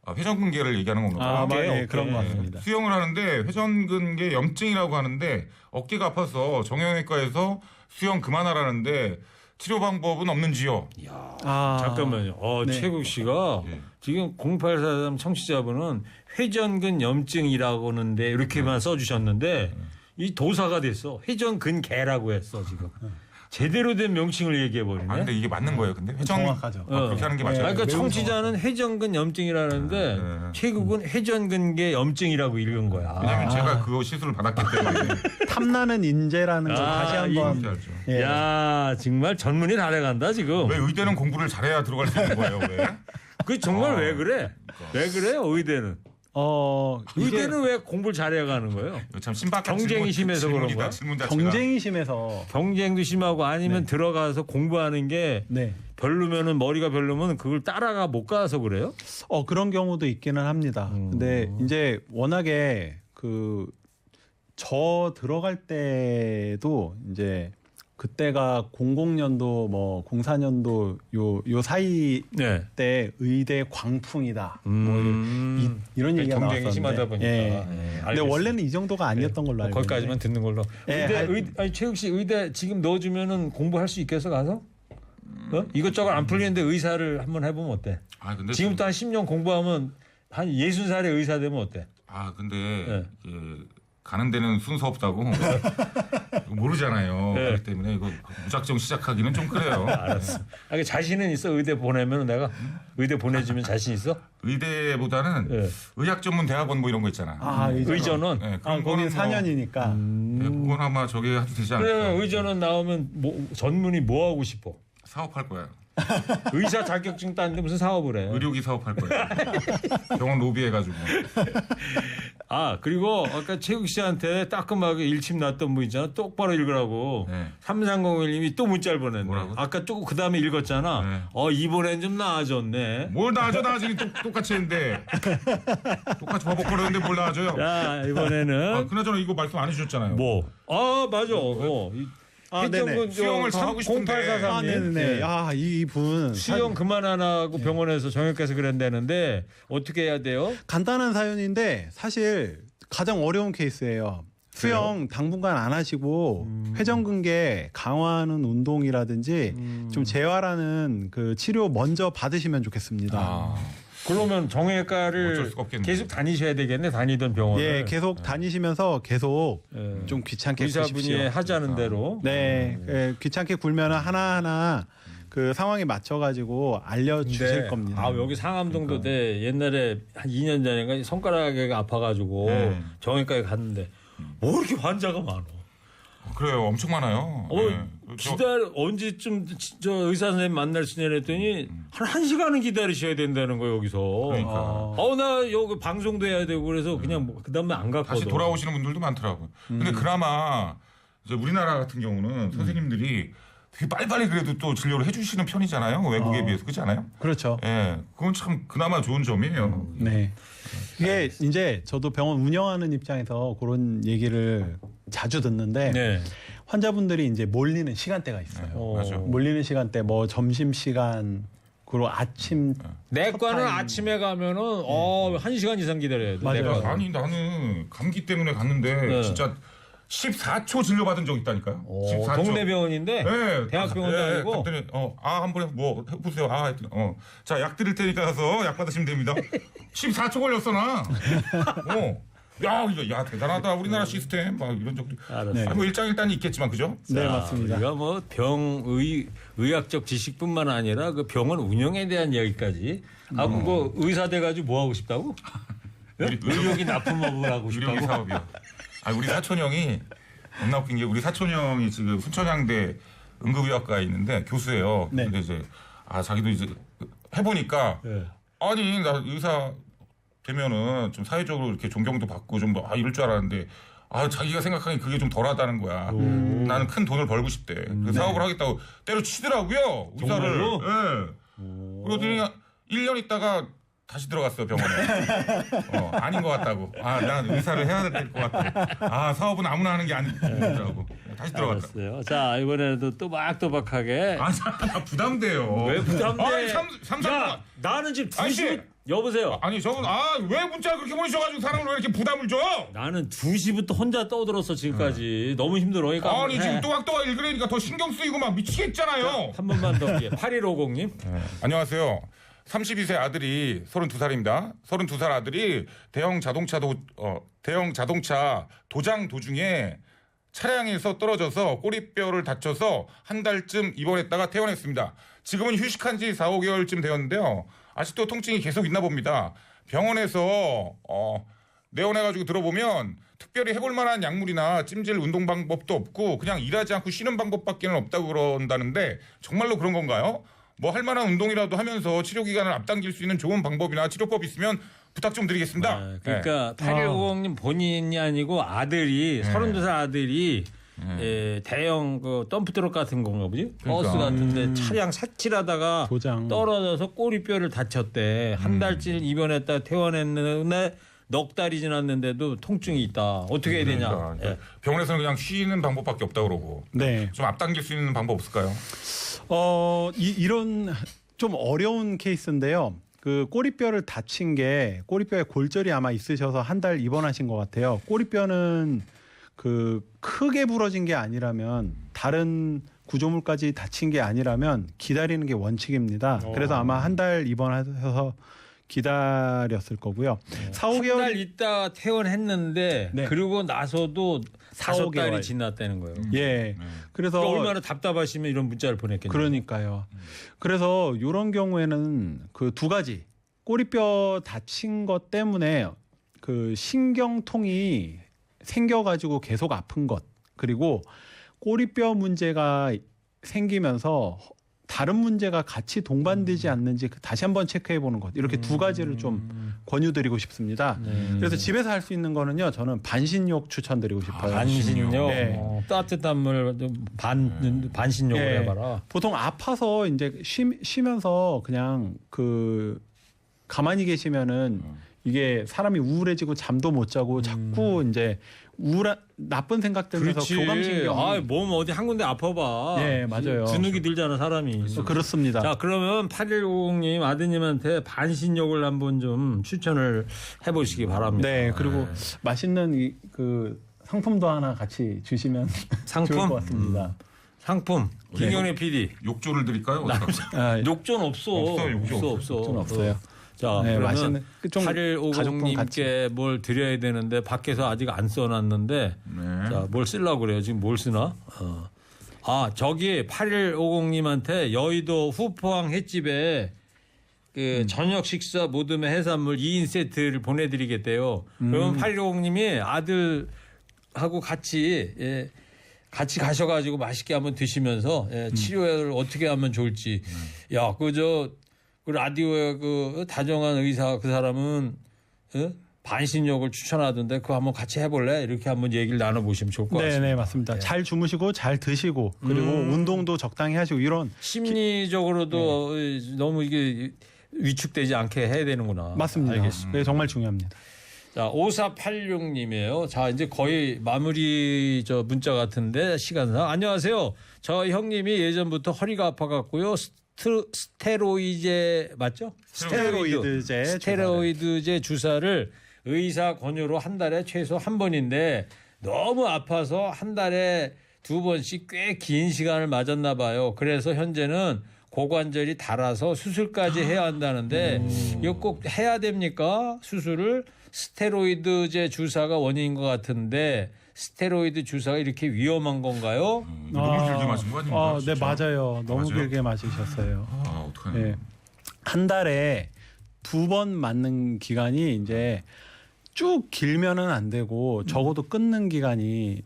아, 회전근개를 얘기하는 건가요? 아, 오케이, 네, 그런 것 같습니다. 수영을 하는데 회전근개 염증이라고 하는데 어깨가 아파서 정형외과에서 수영 그만하라는데 치료 방법은 없는지요? 아, 잠깐만요. 네. 최국 씨가 예. 지금 0843 청취자분은 회전근 염증이라고 하는데 이렇게만 써주셨는데 이 도사가 됐어. 회전근개라고 했어 지금. 제대로 된 명칭을 얘기해 버리네. 아 근데 이게 맞는 거예요. 근데 회전 정확하죠. 그렇게 하는 게 맞아요. 그러니까 매우 청취자는 회전근 염증이라는데 네. 최국은 회전근개 염증이라고 읽은 거야. 왜냐면 제가 그 시술을 받았기 때문에 탐나는 인재라는 걸 아, 다시 한번 그렇게 하죠. 예. 야 정말 전문이 다 돼간다 지금. 왜 의대는 공부를 잘해야 들어갈 수 있는 거예요? 왜? 그 정말 아, 왜 그래? 왜 그래요 의대는? 이게 의대는 왜 공부를 잘해야 가는 거예요? 이거 참 신박한 경쟁이 심해서 그런 거야? 질문 자체가. 경쟁이 심해서 경쟁도 심하고 아니면 들어가서 공부하는 게 네. 별로면은 머리가 별로면 그걸 따라가 못 가서 그래요? 그런 경우도 있기는 합니다. 근데 이제 워낙에 저 들어갈 때도 이제 그때가 00년도 뭐 04년도 요 사이 네. 때 의대 광풍이다. 뭐 이런 얘기가 경쟁이 나왔었는데. 심하다 보니까. 예. 네, 근데 알겠습니다. 원래는 이 정도가 아니었던 걸로 알고 거기까지만 있는데. 듣는 걸로. 예, 아니 최욱 씨 의대 지금 넣어주면은 공부할 수 있겠어 가서? 이것저것 안 풀리는데 의사를 한번 해보면 어때? 아 근데 지금부터 한 10년 공부하면 한 60살에 의사 되면 어때? 아 근데 네. 가는 데는 순서 없다고 모르잖아요. 네. 그렇기 때문에 이거 무작정 시작하기는 좀 그래요. 알았어. 아니, 자신은 있어 의대 보내면 내가 의대 보내주면 자신 있어? 의대보다는 네. 의학 전문 대학원 뭐 이런 거 있잖아. 의전은. 네, 거긴 거는 4년이니까. 네, 그건 아마 저기 해도 되지 않을까. 그러면 의전은 나오면 전문이 뭐 하고 싶어? 사업할 거야. 의사 자격증 땄는데 무슨 사업을 해? 의료기 사업할 거야. 병원 로비해가지고. 아 그리고 아까 최국 씨한테 따끔하게 일침 났던 분 있잖아. 똑바로 읽으라고. 네. 3301님이 또 문자를 보냈네. 뭐라고? 아까 조금 그 다음에 읽었잖아. 네. 이번엔 좀 나아졌네. 뭘 나아져 나아지긴 똑같이 했는데. 똑같이 버벅거렸는데 뭘 나아져요. 자 이번에는 그나저나 이거 말씀 안 해주셨잖아요. 뭐? 아 맞아. 네네. 수영을 더 하고 싶은데. 0843님. 네네. 이분 수영 그만 안 하고 병원에서 정형외과에서 그런다는데 어떻게 해야 돼요? 간단한 사연인데 사실 가장 어려운 케이스예요. 수영 당분간 안 하시고 회전근개 강화하는 운동이라든지 좀 재활하는 그 치료 먼저 받으시면 좋겠습니다. 그러면 어쩔 정형외과를 수가 없겠네. 계속 다니셔야 되겠네. 다니던 병원을. 예, 계속 다니시면서 계속 예. 좀 귀찮게 의사분이 푸십시오. 하자는 대로. 네, 귀찮게 굴면 하나하나 그 상황에 맞춰가지고 알려주실 네. 겁니다. 아 여기 상암동도 돼. 옛날에 한 2년 전인가 손가락이 아파가지고 정형외과에 갔는데 뭐 이렇게 환자가 많어. 그래요. 엄청 많아요. 네. 기다려 언제쯤 저 의사 선생님 만날 수 있냐 했더니 한 1시간은 기다리셔야 된다는 거예요 여기서. 그러니까. 나 여기 방송도 해야 되고 그래서 그냥 뭐 그다음에 안 갔거든. 다시 돌아오시는 분들도 많더라고요. 근데 그나마 이제 우리나라 같은 경우는 선생님들이 되게 빨리빨리 그래도 또 진료를 해주시는 편이잖아요. 외국에 비해서 그렇지 않아요? 그렇죠. 예, 그건 참 그나마 좋은 점이에요. 네. 이게 이제 저도 병원 운영하는 입장에서 그런 얘기를 자주 듣는데 네. 환자분들이 이제 몰리는 시간대가 있어요. 맞아. 몰리는 시간대 뭐 점심 시간 그리고 아침 내과는 타임. 아침에 가면은 1시간 이상 기다려야 돼. 맞아요. 내과. 아니 나는 감기 때문에 갔는데 네. 진짜 14초 진료받은 적 있다니까요. 14초. 동네 병원인데 네, 대학병원도 아니고. 갔더니 한번에 뭐 해보세요. 했더니 자, 약 드릴 테니까 가서 약 받으시면 됩니다. 14초 걸렸어 나. 야 대단하다 우리나라 시스템 막 이런 적도. 알았어요. 네. 뭐 일장일단이 있겠지만 그죠? 네, 자, 맞습니다. 우리가 뭐 의학적 지식뿐만 아니라 그 병원 운영에 대한 이야기까지. 뭐 의사 돼가지고 뭐 하고 싶다고? 의료기 납품업을 하고 유료기 싶다고? 사업이요. 우리 사촌 형이 겁나 웃긴 게 우리 사촌 형이 지금 순천향대 응급의학과에 있는데 교수예요. 네. 근데 이제 자기도 이제 해보니까 네. 아니 나 의사 되면은 좀 사회적으로 이렇게 존경도 받고 좀 이럴 줄 알았는데 자기가 생각하기엔 그게 좀 덜하다는 거야. 나는 큰 돈을 벌고 싶대. 그 사업을 하겠다고 때려치더라고요. 의사를. 정말로? 예. 그러더니 1년 있다가 다시 들어갔어요 병원에. 아닌 것 같다고. 난 의사를 해야 될 것 같다. 사업은 아무나 하는 게 아니더라고. 다시 들어갔다. 알았어요. 자 이번에도 또박또박하게. 나 부담돼요. 왜 부담돼? 아니 야 나는 지금 아저씨! 2시 여보세요. 아니 저분 왜 문자 그렇게 보내셔가지고 사람을 왜 이렇게 부담을 줘? 나는 2시부터 혼자 떠들었어 지금까지. 너무 힘들어. 그러니까 아니 지금 또박또박 읽으려니까 더 신경 쓰이고 막 미치겠잖아요. 한 번만 더. 8150님. 안녕하세요. 32세 아들이 32살입니다. 32살 아들이 대형 자동차 도장 도중에 차량에서 떨어져서 꼬리뼈를 다쳐서 한 달쯤 입원했다가 퇴원했습니다. 지금은 휴식한 지 4, 5개월쯤 되었는데요. 아직도 통증이 계속 있나 봅니다. 병원에서 내원해가지고 들어보면 특별히 해볼 만한 약물이나 찜질 운동 방법도 없고 그냥 일하지 않고 쉬는 방법밖에는 없다고 그런다는데 정말로 그런 건가요? 뭐 할 만한 운동이라도 하면서 치료 기간을 앞당길 수 있는 좋은 방법이나 치료법 있으면 부탁 좀 드리겠습니다. 그러니까 8150님 본인이 아니고 아들이 32살 아들이 대형 그 덤프트럭 같은 건가 보지? 버스 같은데 차량 색칠하다가 도장. 떨어져서 꼬리뼈를 다쳤대. 한 달쯤 입원했다 퇴원했는데 넉 달이 지났는데도 통증이 있다. 어떻게 해야 되냐? 그러니까 병원에서는 그냥 쉬는 방법밖에 없다 그러고. 네. 좀 앞당길 수 있는 방법 없을까요? 이런 좀 어려운 케이스인데요. 그 꼬리뼈를 다친 게 꼬리뼈에 골절이 아마 있으셔서 한 달 입원하신 것 같아요. 꼬리뼈는 그 크게 부러진 게 아니라면 다른 구조물까지 다친 게 아니라면 기다리는 게 원칙입니다. 그래서 아마 한 달 입원하셔서 기다렸을 거고요. 4, 5개월 한 달 있다 퇴원했는데 네. 그리고 나서도 4, 5달이 5개월. 지났다는 거예요. 예. 그래서 그러니까 얼마나 답답하시면 이런 문자를 보냈겠네요. 그러니까요. 그래서 이런 경우에는 그 두 가지 꼬리뼈 다친 것 때문에 그 신경통이 생겨가지고 계속 아픈 것 그리고 꼬리뼈 문제가 생기면서 다른 문제가 같이 동반되지 않는지 다시 한번 체크해 보는 것 이렇게 두 가지를 좀 권유드리고 싶습니다. 그래서 집에서 할 수 있는 거는요 저는 반신욕 추천드리고 싶어요. 반신욕. 네. 따뜻한 물 반신욕을 예. 해봐라. 보통 아파서 이제 쉬면서 그냥 그 가만히 계시면은 이게 사람이 우울해지고 잠도 못 자고 자꾸 이제 나쁜 생각 들면서 그렇지. 교감신경. 몸 어디 한 군데 아파봐. 예, 맞아요. 주눅이 들잖아 사람이. 그렇습니다. 자, 그러면 8150님 아드님한테 반신욕을 한번 좀 추천을 해보시기 바랍니다. 네, 그리고 맛있는 그 상품도 하나 같이 주시면 상품? 좋을 것 같습니다. 상품 김경래 PD. 욕조를 드릴까요? 욕조는 없어. 없어요, 욕조 없어. 욕조는 없어요. 자, 네, 그러면 맛있는 좀 가족분 같이. 8150님께 뭘 드려야 되는데 밖에서 아직 안 써놨는데 네. 자, 뭘 쓰려고 그래요? 지금 뭘 쓰나? 저기 8150님한테 여의도 후포항 횟집에 그 저녁 식사 모듬의 해산물 2인 세트를 보내드리겠대요. 그러면 8150님이 아들하고 같이 같이 가셔가지고 맛있게 한번 드시면서 치료를 어떻게 하면 좋을지. 야, 그 라디오에 그 다정한 의사 그 사람은 반신욕을 추천하던데 그거 한번 같이 해볼래? 이렇게 한번 얘기를 나눠보시면 좋을 것 같습니다. 네, 맞습니다. 잘 주무시고 잘 드시고 그리고 운동도 적당히 하시고 이런 심리적으로도 너무 이게 위축되지 않게 해야 되는구나. 맞습니다. 알겠습니다. 네, 정말 중요합니다. 자, 5486님이에요. 자, 이제 거의 마무리 문자 같은데 시간상. 안녕하세요. 저 형님이 예전부터 허리가 아파갖고요. 스테로이제 맞죠? 스테로이드제 주사를 의사 권유로 한 달에 최소 한 번인데 너무 아파서 한 달에 2번씩 꽤 긴 시간을 맞았나 봐요. 그래서 현재는 고관절이 닳아서 수술까지 해야 한다는데 이거 꼭 해야 됩니까? 수술을? 스테로이드제 주사가 원인인 것 같은데 스테로이드 주사가 이렇게 위험한 건가요? 너무 길게 맞은 거 아닌가요? 네, 맞아요. 너무 맞아요? 길게 맞으셨어요. 어떡하냐. 네. 한 달에 2번 맞는 기간이 이제 쭉 길면은 안 되고 적어도 끊는 기간이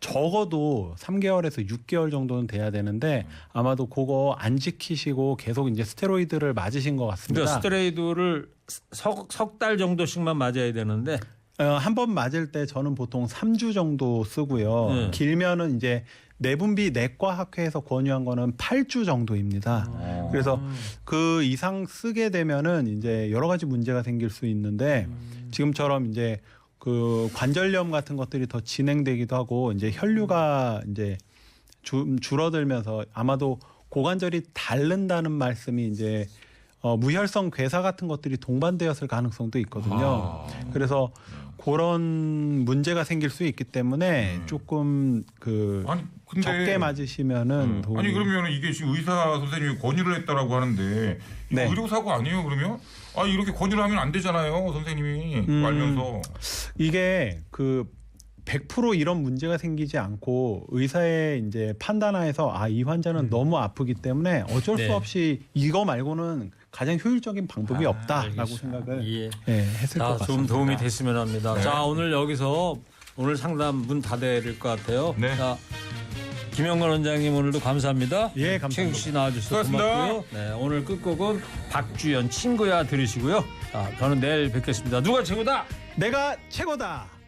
적어도 3개월에서 6개월 정도는 돼야 되는데 아마도 그거 안 지키시고 계속 이제 스테로이드를 맞으신 것 같습니다. 그러니까 스테로이드를 석 달 정도씩만 맞아야 되는데 한 번 맞을 때 저는 보통 3주 정도 쓰고요. 길면은 이제 내분비 내과학회에서 권유한 거는 8주 정도입니다. 그래서 그 이상 쓰게 되면은 이제 여러 가지 문제가 생길 수 있는데 지금처럼 이제 그 관절염 같은 것들이 더 진행되기도 하고 이제 혈류가 이제 줄어들면서 아마도 고관절이 닳는다는 말씀이 이제 무혈성 괴사 같은 것들이 동반되었을 가능성도 있거든요. 그래서 그런 문제가 생길 수 있기 때문에 조금 근데 적게 맞으시면은 도움이... 아니 그러면 이게 지금 의사 선생님이 권유를 했다라고 하는데 이거 네. 의료사고 아니에요 그러면? 이렇게 권유를 하면 안 되잖아요 선생님이 알면서. 이게 100% 이런 문제가 생기지 않고 의사의 이제 판단하에서 이 환자는 너무 아프기 때문에 어쩔 수 없이 이거 말고는 가장 효율적인 방법이 없다라고 생각을 했을 것 같습니다. 좀 도움이 됐으면 합니다. 네. 자, 오늘 여기서 오늘 상담 문 닫아야 될 것 같아요. 네. 자, 김영건 원장님 오늘도 감사합니다. 예, 감사합니다. 최욱 씨 나와주셔서 고맙고요. 네, 오늘 끝곡은 박주연 친구야 들으시고요. 자, 저는 내일 뵙겠습니다. 누가 최고다? 내가 최고다.